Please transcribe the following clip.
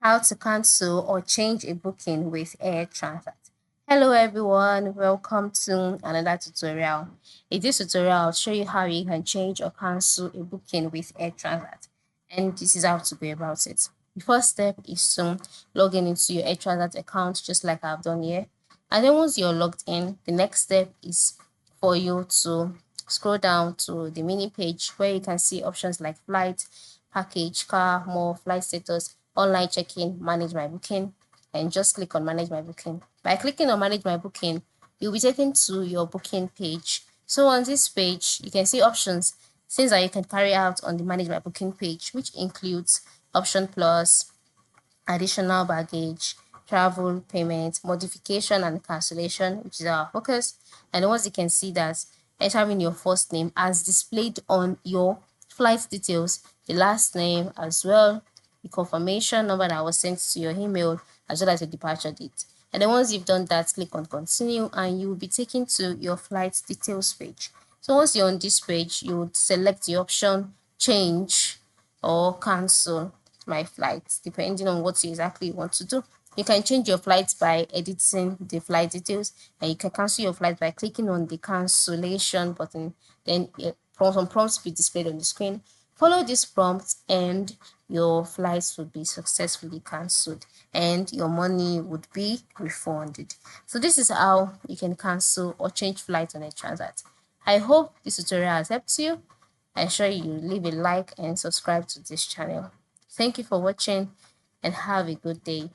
How to cancel or change a booking with Air Transat. Hello everyone, welcome to another tutorial. In this tutorial, I'll show you how you can change or cancel a booking with Air Transat. And this is how to go about it. The first step is to log in into your Air Transat account, just like I've done here. And then once you're logged in, the next step is for you to scroll down to the mini page where you can see options like flight, package, car, more, flight status, online check-in, manage my booking, and just click on manage my booking. By clicking on manage my booking, you'll be taken to your booking page. So on this page, you can see options, things that you can carry out on the manage my booking page, which includes option plus, additional baggage, travel payment, modification and cancellation, which is our focus. And once you can see that entering your first name as displayed on your flight details, the last name as well, the confirmation number that was sent to your email, as well as your departure date. And then once you've done that, click on continue and you will be taken to your flight details page. So once you're on this page, you would select the option change or cancel my flights, depending on what you exactly want to do. You can change your flights by editing the flight details, and you can cancel your flight by clicking on the cancellation button. Then some prompts will be displayed on the screen. Follow this prompt and your flights would be successfully cancelled and your money would be refunded. So this is how you can cancel or change flights on a transat. I hope this tutorial has helped you. Ensure you leave a like and subscribe to this channel. Thank you for watching and have a good day.